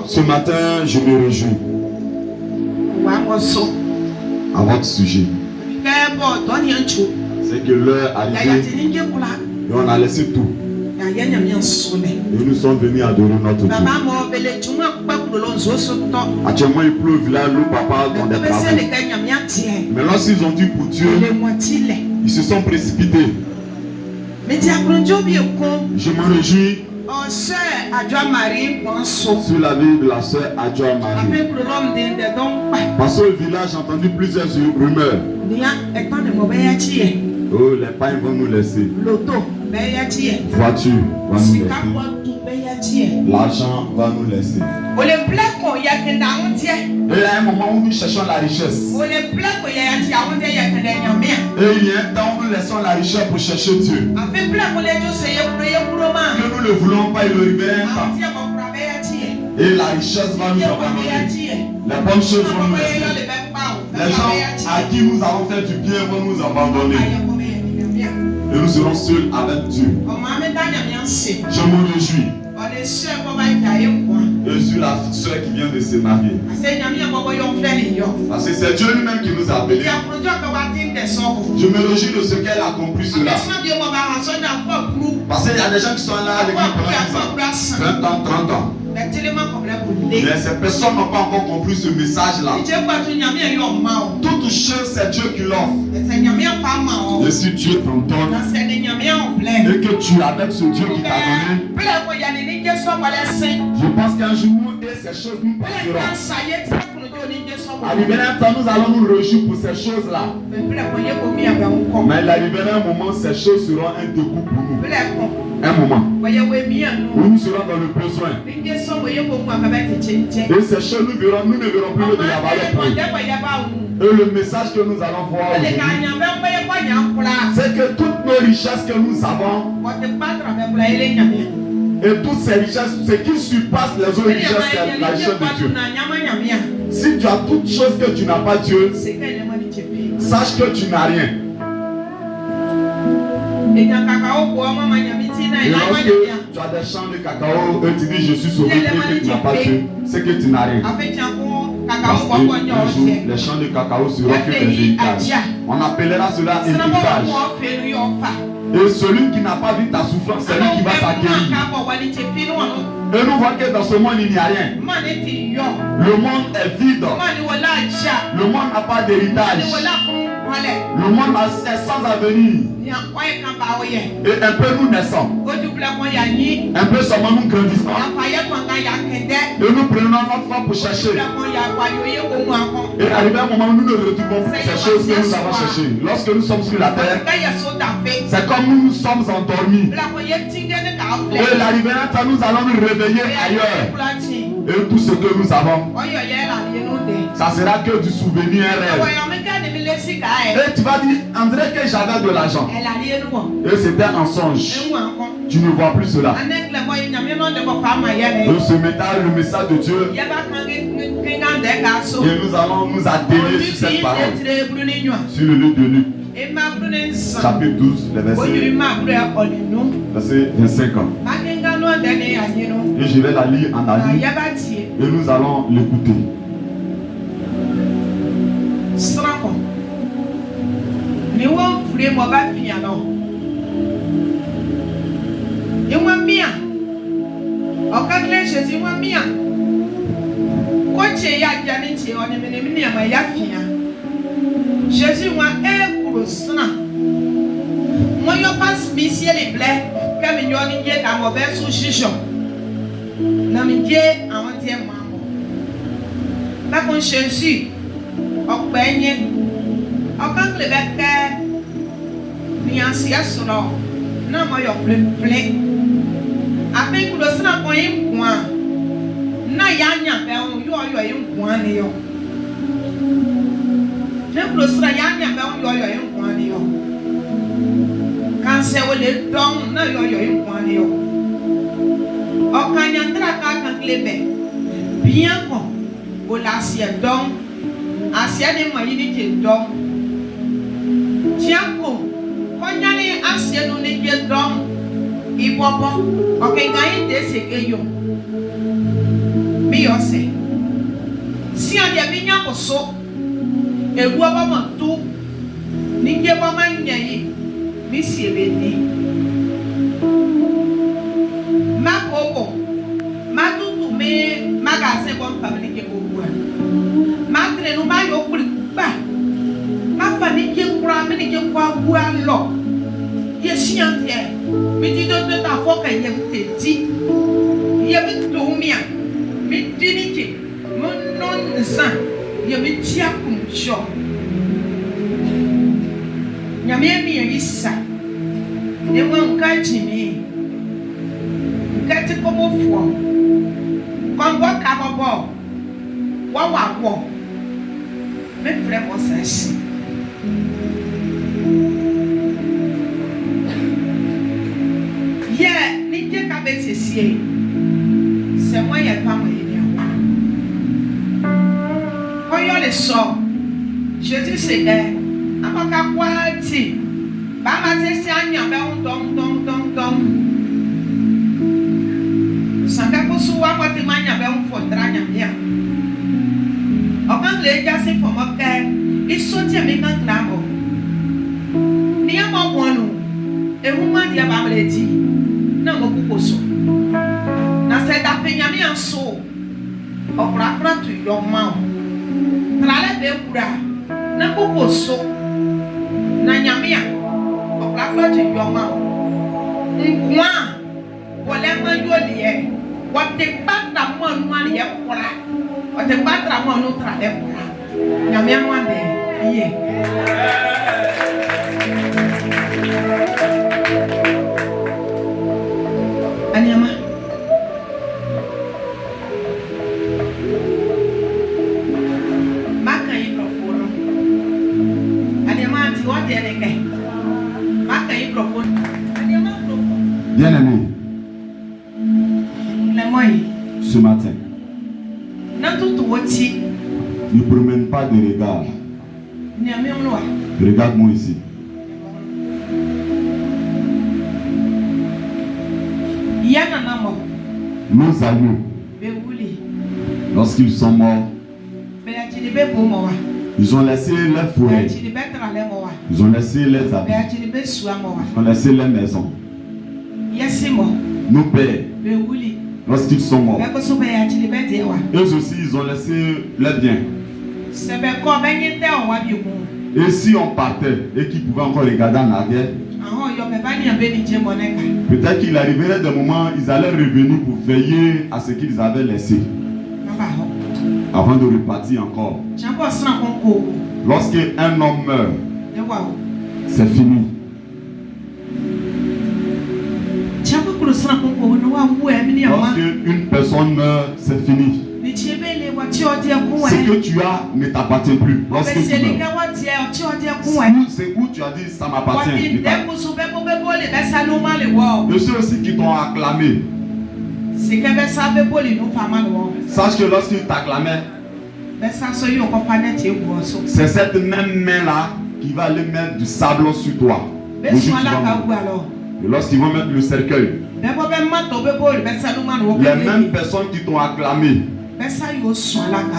Ce matin, je me réjouis à votre sujet. C'est que l'heure arrivée et on a laissé tout. Et nous sommes venus adorer notre Dieu. Actuellement, il pleut là, le papa dans des travaux. Mais lorsqu'ils ont dit pour Dieu, ils se sont précipités. Je me réjouis sur la vie de la sœur Adjoa Marie. Parce qu'au village, j'ai entendu plusieurs rumeurs. Oh, les pains vont nous laisser. Voiture va nous laisser. L'argent va nous laisser. Et à un moment où nous cherchons la richesse. Et il y a un temps où nous laissons la richesse pour chercher Dieu. Que nous ne le voulons pas, il arriverait un temps. Et la richesse va nous abandonner. Les bonnes choses vont nous laisser. Les gens à qui nous avons fait du bien vont nous abandonner. Et nous serons seuls avec Dieu. Je me réjouis. Et sur la soeur qui vient de se marier. Parce que c'est Dieu lui-même qui nous a appelés. Je me réjouis de ce qu'elle a compris cela. Parce qu'il y a des gens qui sont là avec nous pendant 20 ans, 30 ans. Mais ces personnes n'ont pas encore compris ce message-là. Toute chose, c'est Dieu qui l'offre. Et si Dieu t'en donne et que tu as avec ce Dieu qui t'a donné, je pense qu'un jour, ces choses nous passeront. Arrivé un temps, nous allons nous réjouir pour ces choses-là. Mais il arrivera un moment, ces choses seront un dégoût pour nous. Un moment où nous serons dans le besoin. Et ces choses, nous ne verrons plus de la valeur pour eux. Et le message que nous allons voir aujourd'hui, c'est que toutes nos richesses que nous avons, et toutes ces richesses, ce qui surpasse les autres richesses, c'est la richesse de Dieu. Si tu as toutes choses que tu n'as pas Dieu, sache que tu n'as rien. Et lorsque tu as des champs de cacao et tu dis je suis sauvé et que tu n'as pas Dieu, c'est que tu n'as rien. Parce que un jour, les champs de cacao seront que des héritages. On appellera cela héritage. Et celui qui n'a pas vu ta souffrance, c'est lui qui va s'acquérir. Et nous voyons que dans ce monde, il n'y a rien. Le monde est vide. Le monde n'a pas d'héritage. Le monde est sans avenir. Et un peu nous naissons. Un peu seulement nous grandissons. Et nous prenons notre temps pour chercher. Et arrivé un moment où nous ne retrouvons plus ces choses que nous avons cherchées. Lorsque nous sommes sur la terre, c'est comme nous sommes endormis. Et l'arrivée d'un temps, nous allons nous réveiller ailleurs. Et tout ce que nous avons, ça sera que du souvenir, un rêve. Et tu vas dire, André, que j'avais de l'argent. Et c'était un songe. Tu ne vois plus cela. Et ce matin, le message de Dieu. Et nous allons nous atteler sur cette parole. Sur le lieu de Luc. Chapitre 12, le verset 25 ans. Et je vais la lire en Ali. Et nous allons l'écouter. Tiwa mia. Koche ya jani che oni mene ya ma ya fia. Jésus wa kurosna. Moi yo passe misie les blés comme nyoni die na mo be sous chicho. Na mi die awon tie mamo. Ba kon Jésus okpenye. Okan klebeke ni ansia solo. Na mo yo ple. Ape kurosna ko yin kwa. Na yanya be on yo yin kwa ni yo. Ne kurosna yanya be on yo yin kwa ni yo. Kanse wole dong na yo yin kwa ni yo. Okanya tra ka klebe. Bien ko o la sia dong. Asia ni mo yin ke dong. Tiako konyane asia no ne ke dong. Ipopo okay gain dese ke yo. Mi yo se. Si on dia binya ko so. Ewu aba mo tu. Ni ke ba man nyi. Mi si ebedi. Ma koko. Ma tutu me magazin bon family ke koko. Ma tre no ba yo kuri ba. Ma fa ni ke kura me ni ke kwa bua lo. Ye siantie. Mi di do ta fo ka ye teti. Ye mi to mia. Mi dinike. Mo non san. Ye mi tia kum sho. Nyame mi ye isa. Ne mo nka chimi. Nka ti ko mo fo. Kongo ka bobo. Wa wo. Me frère mo sensi. C'est moi il y a pas moyen. Quand il y a le sort, Jésus c'est là. Amaka kwati. Ba ma te si anya ba dong. Sanga ko suwa ko te manya ba fondra nya mia. Okan le ja se fomo ka. Isoti me kan klamo. Ni amo bonu. E huma dia ba mleti. Na mo kukoso. Na se da penyami anso. Okra tu yo ma. Trale be kura. Na kukoso. Na nyamia. Okra tu yo ma. Nkwa. Wole ma yo liye. Wote patra mo anu ani ye kura. Wote patra mo anu tra e kura. Nyamia mo ande. Iye. Anyama. Maka yi proforo. Anyama anti what dey neke. Maka yi proforo. Anyama proforo. Bien aimé. Le moi. Ce matin. Na tutu woti. Ne promène pas de regard. Nyame onwa. Regarde-moi ici. Yana namo. Nos agneaux, lorsqu'ils sont morts, ils ont laissé leurs forêts, ils ont laissé les habits, ils ont laissé les maisons. Nos pères, lorsqu'ils sont morts, eux aussi ils ont laissé leurs biens. Et si on partait et qu'ils pouvaient encore regarder en arrière, peut-être qu'il arriverait des moments, ils allaient revenir pour veiller à ce qu'ils avaient laissé avant de repartir encore. Lorsqu'un homme meurt, c'est fini. Lorsqu'une personne meurt, c'est fini. Ce que tu as ne t'appartient plus. Lorsque tu meurs, c'est où tu as dit ça m'appartient. Et ceux aussi qui t'ont acclamé, sache que lorsqu'ils t'acclamaient, c'est cette même main-là qui va aller mettre du sable sur toi. Et lorsqu'ils vont mettre le cercueil, les mêmes personnes qui t'ont acclamé,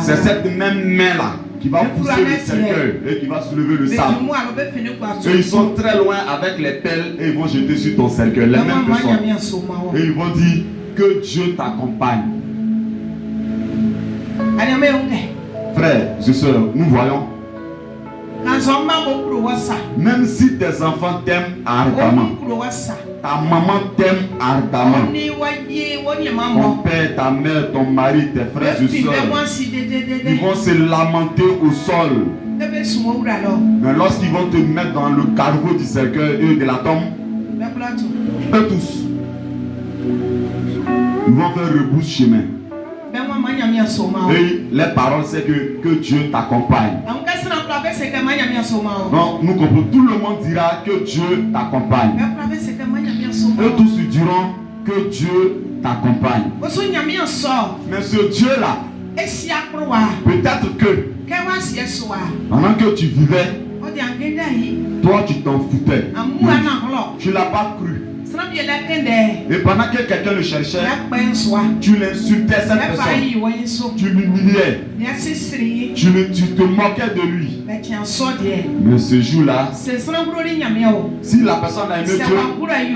c'est cette même main-là qui va pousser le cercueil et qui va soulever le sable. Et ils sont très loin avec les pelles et ils vont jeter sur ton cercueil. Les mêmes personnes. Et ils vont dire que Dieu t'accompagne. Frères et sœurs, nous voyons. Même si tes enfants t'aiment ardemment, ta maman t'aime ardemment, ton père, ta mère, ton mari, tes frères et sœurs, ils vont se lamenter au sol. Mais lorsqu'ils vont te mettre dans le carreau du cercueil et de la tombe, eux tous, ils vont faire rebrousse chemin. Et les paroles, c'est que Dieu t'accompagne. Donc, nous comprenons, tout le monde dira que Dieu t'accompagne. Eux tous diront que Dieu t'accompagne. Mais ce Dieu-là, peut-être que pendant que tu vivais, toi tu t'en foutais. Tu ne l'as pas cru. Et pendant que quelqu'un le cherchait, tu l'insultais cette personne. Tu l'humiliais. Tu te moquais de lui. Mais ce jour-là, si la personne a aimé Dieu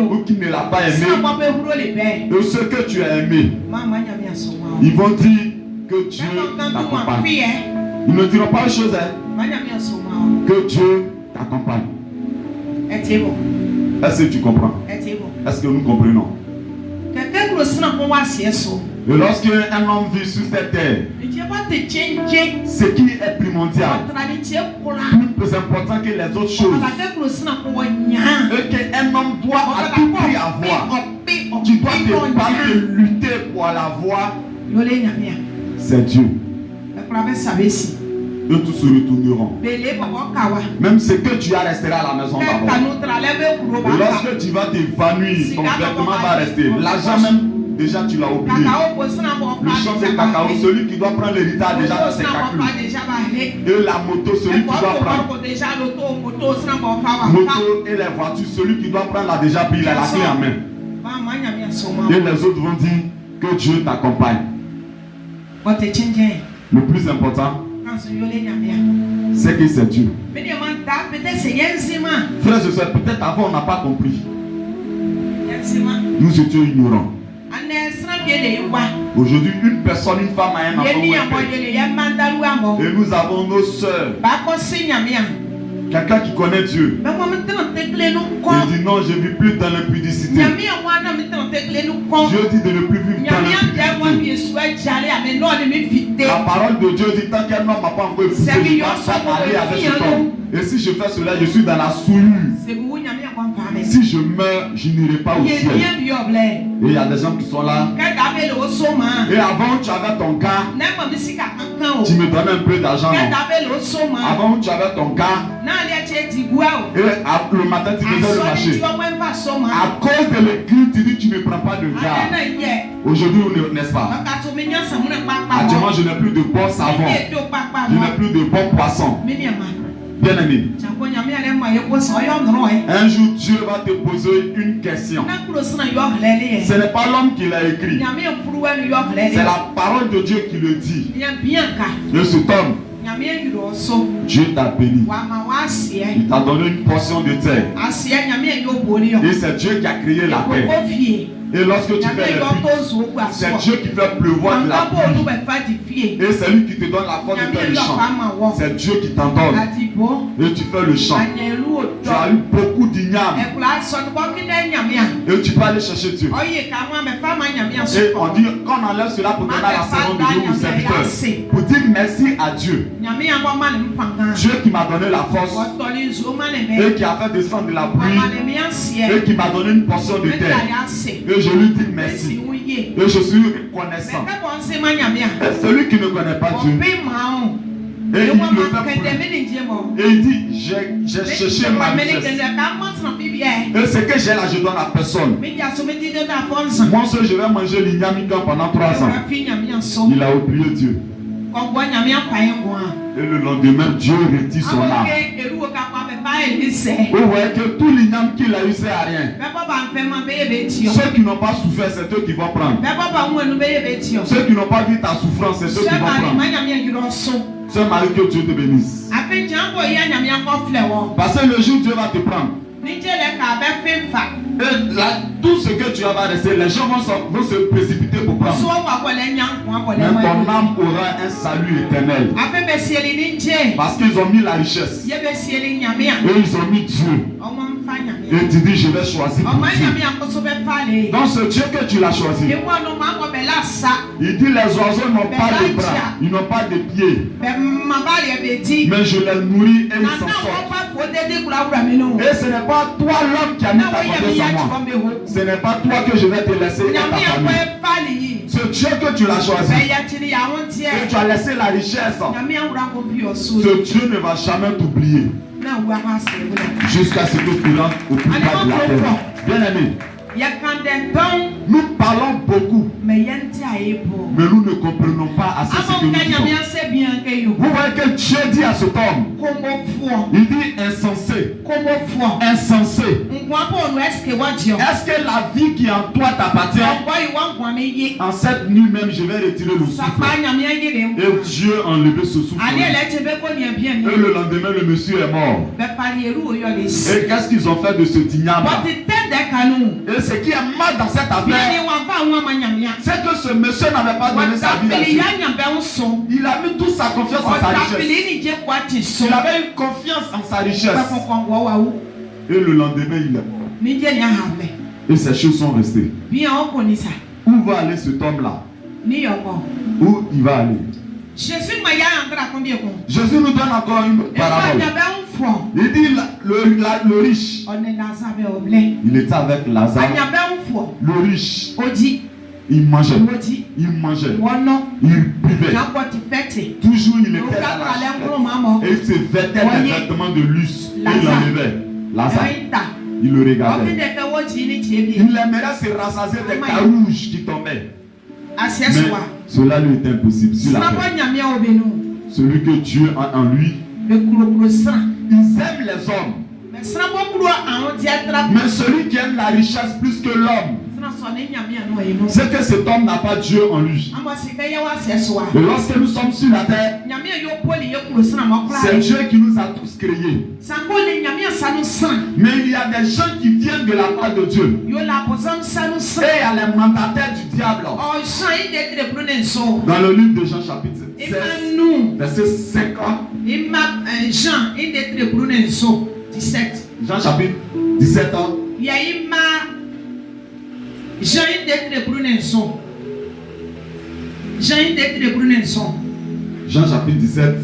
ou qui ne l'a pas aimé, de ce que tu as aimé, ils vont dire que Dieu t'accompagne. Ils ne diront pas une chose, que Dieu t'accompagne. Est-ce que tu comprends? Est-ce que nous comprenons? Et lorsqu'un homme vit sur cette terre, ce qui est primordial, plus important que les autres choses, et qu'un homme doit à tout prix avoir, tu dois te battre de lutter pour l'avoir, c'est Dieu. Eux tous se retourneront. Même ce que tu as restera à la maison d'abord. Et lorsque tu vas t'évanouir, ton vêtement va rester. L'argent même, déjà tu l'as oublié. Le champ de cacao, celui qui doit prendre l'héritage déjà fait ses calculs. Et la moto, celui qui doit prendre. Moto et les voitures, celui qui doit prendre l'a déjà pris, il a la clé en main. Et les autres vont dire que Dieu t'accompagne. Le plus important, c'est que c'est Dieu. Frères et sœurs, peut-être avant on n'a pas compris. Nous étions ignorants. Aujourd'hui, une personne, une femme a un enfant. Et nous avons nos sœurs. Quelqu'un qui connaît Dieu. Il dit non, je ne vis plus dans l'impudicité. Dieu dit de ne plus vivre dans l'impudicité. La parole de Dieu dit tant qu'un homme n'a pas encore épousé, je ne vais pas aller avec cet homme. Et si je fais cela, je suis dans la souillure. Si je meurs, je n'irai pas au ciel. Et il y a des gens qui sont là. Et avant, tu avais ton gars. Tu me donnais un peu d'argent. Avant, tu avais ton gars. Et le matin, tu faisais le marché. À cause de l'église, tu dis tu ne prends pas de gars. Aujourd'hui, n'est-ce pas? Actuellement, je n'ai plus de bon savon. Je n'ai plus de bon poisson. Bien aimé. Un jour, Dieu va te poser une question. Ce n'est pas l'homme qui l'a écrit. C'est la parole de Dieu qui le dit. De cet homme, Dieu t'a béni. Il t'a donné une portion de terre. Et c'est Dieu qui a créé la terre. Et lorsque tu fais les pluies, c'est Dieu qui fait pleuvoir de la pluie. Et c'est lui qui te donne la force de faire le chant. C'est Dieu qui t'en donne. Et tu fais le chant. Tu as eu beaucoup d'igname. Et tu peux aller chercher Dieu. Et on dit qu'on enlève cela pour donner la seconde de Dieu aux serviteurs. Pour dire merci à Dieu. Dieu qui m'a donné la force. Et qui a fait descendre de la pluie. Et qui m'a donné une portion de terre. Et je lui dis merci. Et je suis reconnaissant. Et celui qui ne connaît pas Dieu, et il le fait pour lui. Et il dit, j'ai cherché ma richesse. Et ce que j'ai là, je donne à personne. Moi seul, je vais manger l'ignamikan pendant 3 ans. Il a oublié Dieu. Et le lendemain, Dieu retire son âme. Vous voyez que tout l'igname qu'il a eu, c'est à rien. Ceux qui n'ont pas souffert, c'est eux qui vont prendre. Ceux qui n'ont pas vu ta souffrance, c'est eux qui vont prendre. Ce mari, que Dieu te bénisse. Parce que le jour Dieu va te prendre. Et là, tout ce que tu as va rester, les gens vont se précipiter pour comprendre. Mais ton âme aura un salut éternel. Parce qu'ils ont mis la richesse. Et ils ont mis Dieu. Et tu dis, je vais choisir pour Dieu. Donc ce Dieu que tu l'as choisi, il dit, les oiseaux n'ont pas de bras, ils n'ont pas de pieds. Mais je les nourris et ils s'en sortent. Et ce n'est pas toi l'homme qui a mis ta confiance en moi. Ce n'est pas toi que je vais te laisser et ta famille. Ce Dieu que tu l'as choisi, et tu as laissé la richesse, ce Dieu ne va jamais t'oublier. Jusqu'à ce que tu rentres au plus bas de la terre. Bien aimé, nous parlons beaucoup, mais nous ne comprenons pas assez ce que nous disons. Vous voyez que Dieu dit à cet homme, il dit insensé. Insensé. Est-ce que la vie qui est en toi t'appartient? En cette nuit même, je vais retirer le souffle. Et Dieu a enlevé ce souffle. Et le lendemain, le monsieur est mort. Et qu'est-ce qu'ils ont fait de ce diable? Et ce qui est mal dans cette affaire, c'est que ce monsieur n'avait pas donné sa vie à Dieu. Il a mis toute sa confiance en sa richesse. Il avait une confiance en sa richesse. Et le lendemain, il est mort. Et ces choses sont restées. Où va aller cet homme-là? Où il va aller? Jésus nous donne encore une parabole. Il dit le riche, il était avec Lazare. Le riche, il mangeait, il buvait. Toujours il était dans la et il se vêtait des vêtements de luxe. Et il enlevait. Lazare, il le regardait. Il aimerait se rassasier des carouges qui tombaient. Mais cela lui est impossible. Celui que Dieu a en lui, ils aiment les hommes. Mais celui qui aime la richesse plus que l'homme, c'est que cet homme n'a pas Dieu en lui. Et lorsque nous sommes sur la terre, c'est Dieu qui nous a tous créés. Mais il y a des gens qui viennent de la part de Dieu. Et il y a les mandataires du diable. Dans le livre de Jean chapitre 16, verset 50. Jean chapitre 17 ans. Jean chapitre 17.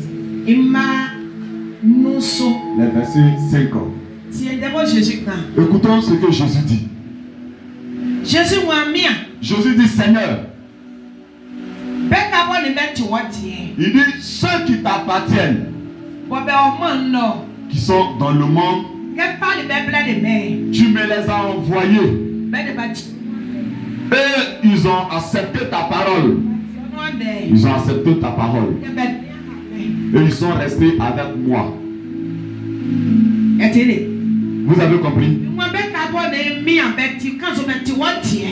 Les versets 50. Écoutons ce que Jésus dit. Jésus dit, Seigneur, il dit, ceux qui t'appartiennent, qui sont dans le monde, tu me les as envoyés. Et ils ont accepté ta parole. Ils ont accepté ta parole. Et ils sont restés avec moi. Vous avez compris?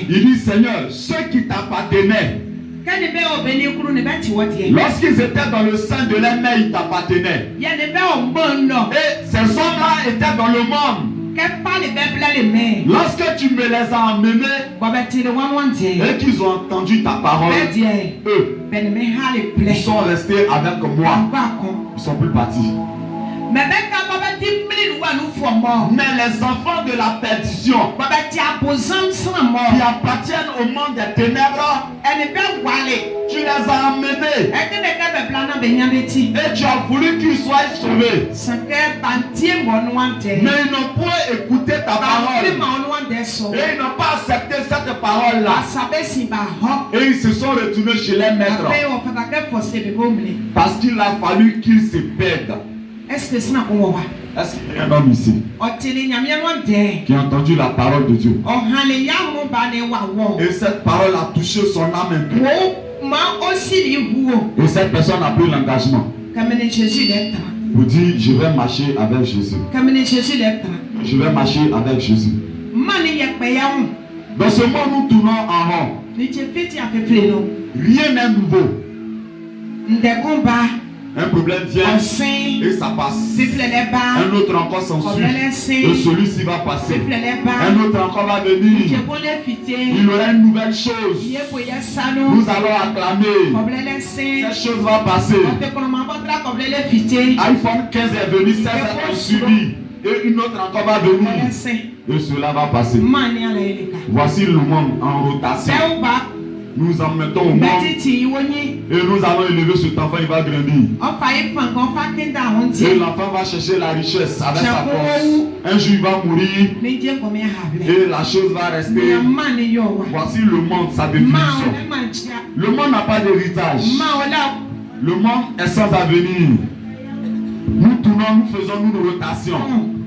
Il dit, Seigneur, ceux qui t'appartenaient, lorsqu'ils étaient dans le sein de leur mère, ils t'appartenaient. Et ces hommes-là étaient dans le monde. Lorsque tu me les as emmenés et qu'ils ont entendu ta parole, eux, ils sont restés avec moi. Ils ne sont plus partis. Mais les enfants de la perdition qui appartiennent au monde des ténèbres, tu les as emmenés et tu as voulu qu'ils soient sauvés. Mais ils n'ont pas écouté ta parole et ils n'ont pas accepté cette parole-là. Et ils se sont retournés chez les maîtres parce qu'il a fallu qu'ils se perdent. Est-ce qu'il y a un homme ici qui a entendu la parole de Dieu? Et cette parole a touché son âme et cette personne a pris l'engagement pour dire, je vais marcher avec Jésus. Je vais marcher avec Jésus. Dans ce monde, nous tournons en rond. Rien n'est nouveau. Un problème vient et ça passe. Un autre encore s'ensuit et celui-ci va passer. Un autre encore va venir. Il y aura une nouvelle chose. Nous allons acclamer. Cette chose va passer. iPhone 15 est venu, 16 est suivi. Et une autre encore va venir. Et cela va passer. Voici le monde en rotation. Nous en mettons au monde. Et nous allons élever cet enfant, il va grandir. Et l'enfant va chercher la richesse avec sa force. Un jour il va mourir. Et la chose va rester. Voici le monde, sa définition. Le monde n'a pas d'héritage. Le monde est sans avenir. Nous tournons, nous faisons une rotation.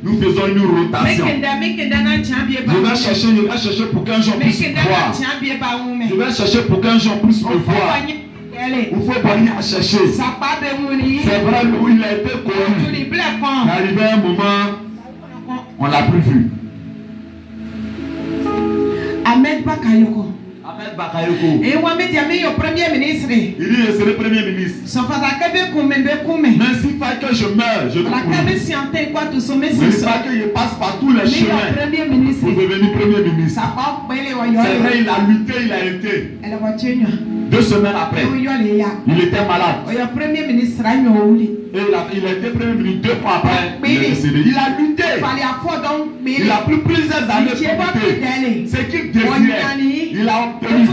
Nous faisons une rotation. Je vais chercher pour qu'un jour puisse voir. Je vais chercher pour qu'un jour puisse me voir. Il faut pas y chercher. C'est vrai, où il a été connu. Il est arrivé un moment, on l'a plus vu. Ahmed Bakayoko. Ahmed Bakayoko. Et Mohamed Yamé, le premier ministre. Il dit, c'est le premier ministre. Mais s'il faut que je meure, je dois mourir. Mais il faut que je passe par tous les chemins pour devenir premier ministre. C'est vrai, il a lutté, il a été. 2 semaines après, il était malade. Et il a été premier ministre 2 mois après. Il est décédé. Il a lutté. Il a pris plusieurs années pour lutter. Ce qu'il désirait, il a obtenu.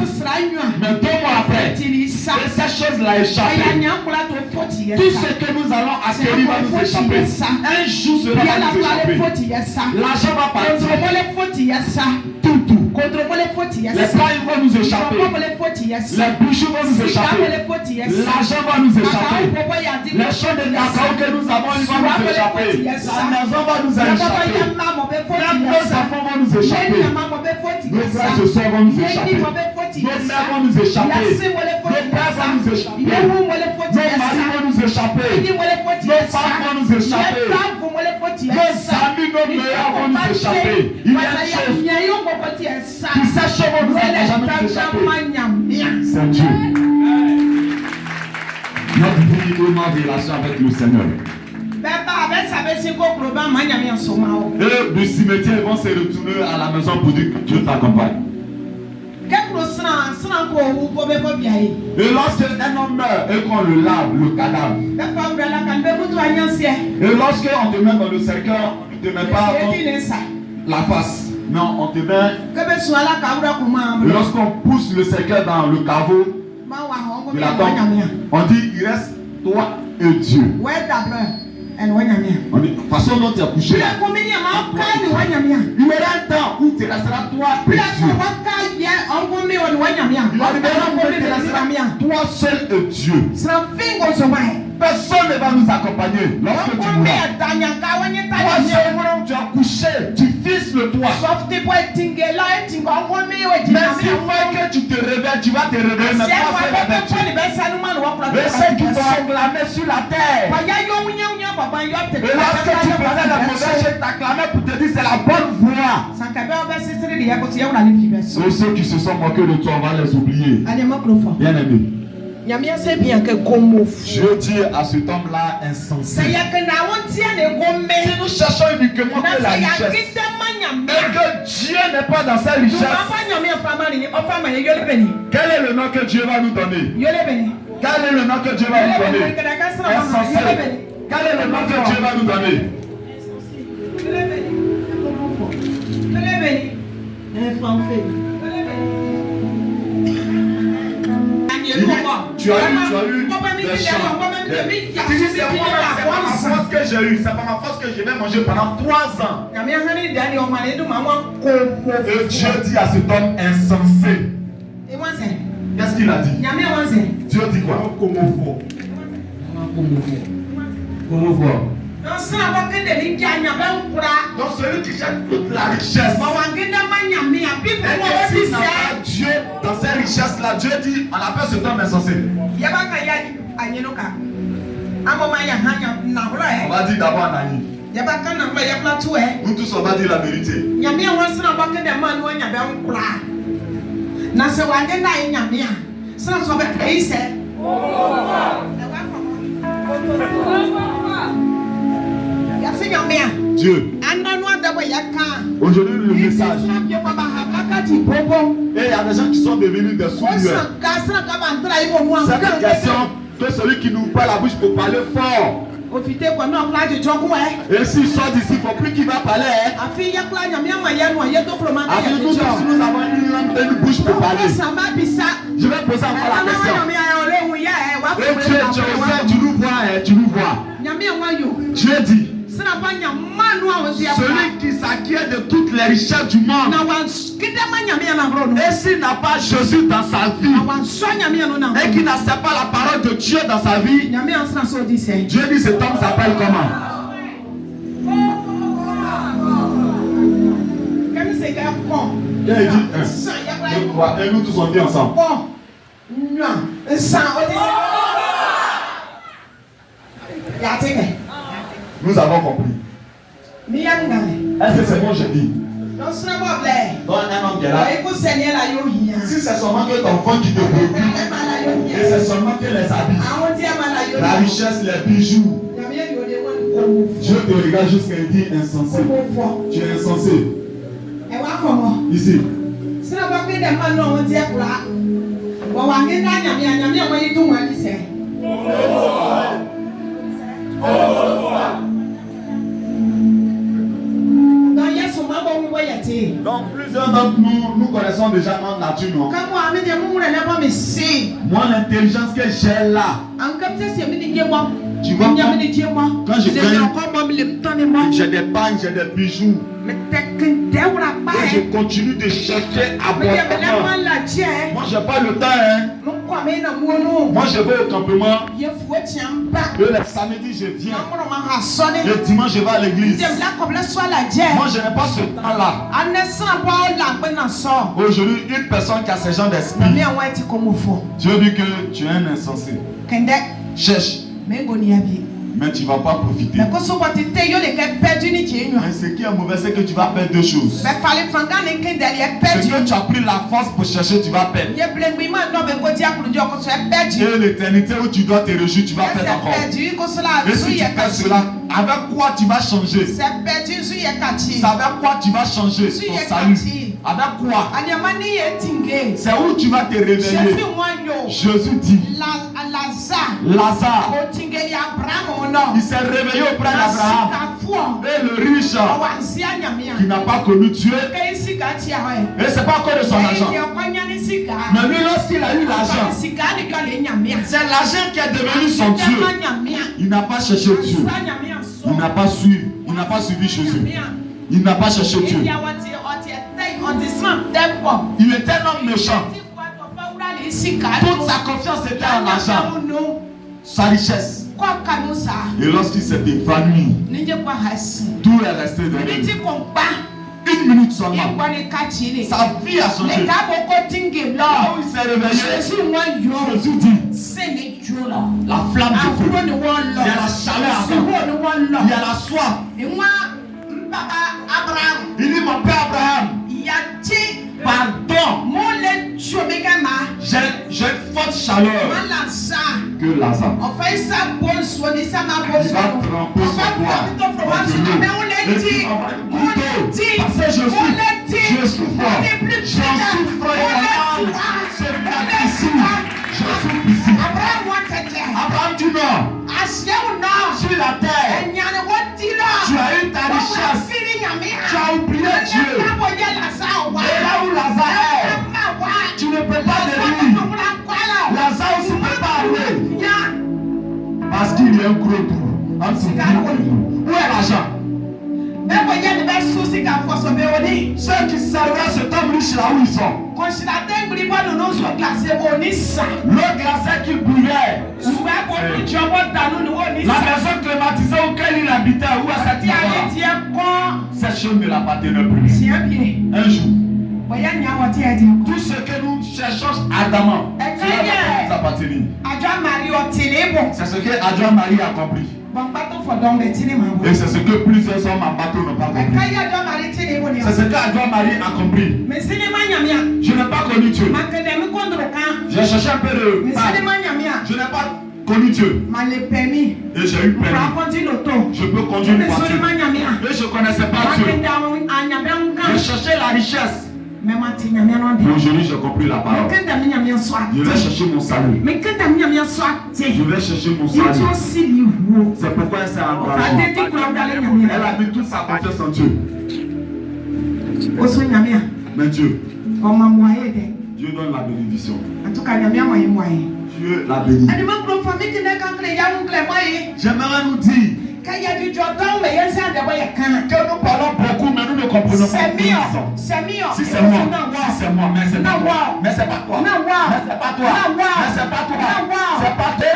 Mais 2 mois après, et cette chose l'a échappé. Tout ce que nous allons acquérir va nous échapper. Un jour cela va nous échapper. L'argent va partir. Tout. Les pailles vont nous échapper. Les bouchons vont nous échapper. L'argent va nous échapper. Les champs de cacao que nous avons, ils vont nous échapper. La maison va nous échapper. Même nos enfants vont nous échapper. Nos frères et sœurs vont nous échapper. Nos mères vont nous échapper. Nos pères vont nous échapper. Nos maris vont nous échapper. Nos femmes vont nous échapper. Nos amis, nos meilleurs vont nous échapper. Il y a une chose. Tous ces choses vont nous jamais échapper. C'est Dieu. Notre vie est en relation avec le Seigneur. Et du cimetière, ils vont se retourner à la maison pour dire que Dieu t'accompagne. Et lorsque un homme meurt et qu'on le lave, le cadavre, et lorsque on te met dans le cercueil, on ne te met pas la face. Non, on te met. Et lorsqu'on pousse le cercueil dans le caveau de la tombe, on dit il reste toi et Dieu. On dit, de toute façon, dont tu as couché là, il y aura un temps où tu resteras toi et Dieu. Il arrivera toi seul et Dieu. Personne ne va nous accompagner lorsque tu mourras. Toi seul, tu as couché, tu fixes le toit. Mais s'il faut que tu te réveilles, tu vas te réveiller, mais pas seul avec Dieu. Et ceux qui vont acclamer sur la terre. Et lorsque tu faisais la mauvaise, je t'acclamais pour te dire c'est la bonne voie. Et ceux qui se sont moqués de toi, on va les oublier. Bien aimé. Je dis à cet homme-là insensé. Si nous cherchons uniquement que la richesse, et que Dieu n'est pas dans sa richesse, quel est le nom que Dieu va nous donner? Quel est le nom que Dieu va nous donner? Insensé. Quel est le nom que Dieu va nous donner? Tu as eu des chants. Tu dis c'est pas ma force que j'ai eu, c'est pas ma force que je vais manger pendant 3 ans. Et Dieu dit à cet homme insensé. Qu'est-ce qu'il a dit? Dieu dit quoi? Comment voir? Donc celui qui cherche toute la richesse. Et s'il n'a pas Dieu dans ces richesses-là, Dieu dit, on appelle cet homme insensé. On va dire d'abord naïf. Nous tous on va dire la vérité. Dieu. Aujourd'hui, le message. Et il y a des gens qui sont devenus des sourds-muets. Cette question que celui qui nous parle la bouche pour parler fort. Et s'il sort d'ici, il ne faut plus qu'il va parler. Nous avons une bouche pour parler. Je vais poser encore la question. Et tu nous vois. Dieu dit. Celui qui s'acquiert de toutes les richesses du monde, et s'il n'a pas Jésus dans sa vie, et qu'il n'accepte pas la parole de Dieu dans sa vie, Dieu dit cet homme s'appelle comment? Il dit et nous tous on dit ensemble. Nous avons compris. Est-ce que c'est bon, je dis? Donc un homme qui est là. Si c'est seulement que ton fond qui te préoccupe, et c'est seulement que les habits, la richesse, les bijoux, Dieu te regarde jusqu'à dire insensé. Tu es insensé. Ici. Donc plusieurs d'entre nous connaissons déjà notre nature, non? Moi, l'intelligence que j'ai là, tu vois, quand je gagne, j'ai des bagnes, j'ai des bijoux, et je continue de chercher abondamment. Moi, j'ai pas le temps, hein. Moi, je vais au campement. Le samedi, je viens. Le dimanche, je vais à l'église. Moi, je n'ai pas ce temps-là. Aujourd'hui, une personne qui a ce genre d'esprit, Dieu dit que tu es un insensé. Cherche. Mais tu ne vas pas profiter. Mais ce qui est mauvais, c'est que tu vas perdre deux choses. C'est que tu as pris la force pour chercher, tu vas perdre. Et l'éternité où tu dois te réjouir, tu vas perdre encore. Et si tu perds cela, avec quoi tu vas changer? C'est avec quoi tu vas changer ton salut? Avec quoi? C'est où tu vas te réveiller. Jésus dit Lazare, il s'est réveillé auprès d'Abraham. Et le riche qui n'a pas connu Dieu, et ce n'est pas encore de son argent. Mais lui, lorsqu'il a eu l'argent, c'est l'argent qui est devenu son Dieu. Il n'a pas cherché Dieu. Il n'a pas suivi. Il n'a pas suivi Jésus. Il n'a pas cherché Dieu. Il était un homme méchant. Toute sa confiance était en l'argent, sa richesse. Et lorsqu'il s'est évanoui, tout est resté de lui. Une minute seulement, sa vie a changé. Là où il s'est réveillé, Jésus dit la flamme de feu. Il y a la chaleur, il y a la soif. Il dit mon père Abraham, pardon, j'ai une forte chaleur que Lazare. Il va tremper son poids. Parce que je suis fort. J'en suis fort. C'est pas ici. Je suis ici. Abraham dit non. Sur la terre, tu as eu ta richesse. Tu as oublié Dieu. Et là où Lazare est, tu ne peux pas le lui. Lazare aussi ne peut pas aller. Parce qu'il y a un gros trou. Où est l'argent? Ceux qui servaient cet homme riche là où ils sont. Le glacé qui bouillait. La maison climatisée auquel il habitait. Où est cette maison? Cette chose ne l'appartenait plus. Un jour. Tout ce que nous cherchons ardemment, cela va nous appartenir. C'est ce que Adjoint Marie a compris. Et c'est ce que plusieurs hommes en bateau n'ont pas compris. C'est ce que Adjoint Marie a compris. Je n'ai pas connu Dieu. J'ai cherché un peu de part. Je n'ai pas connu Dieu. permis. Et j'ai eu permis. Je peux conduire une voiture. Mais je ne connaissais pas Dieu. Je cherchais la richesse. Aujourd'hui, j'ai compris la parole. Je vais chercher mon salut. Je vais chercher mon salut. C'est pourquoi elle s'est engagée. Elle a mis toute sa confiance en Dieu. Mais Dieu donne la bénédiction. Dieu la bénit. J'aimerais nous dire que nous parlons beaucoup, mais nous ne comprenons pas. Si c'est moi, mais c'est pas toi. Mais c'est pas toi. Mais c'est pas toi. Mais c'est pas toi. C'est pas toi.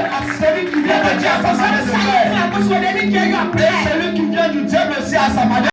Parce que celui qui vient de Dieu à sa manière de faire. Et celui qui vient du diable aussi à sa manière.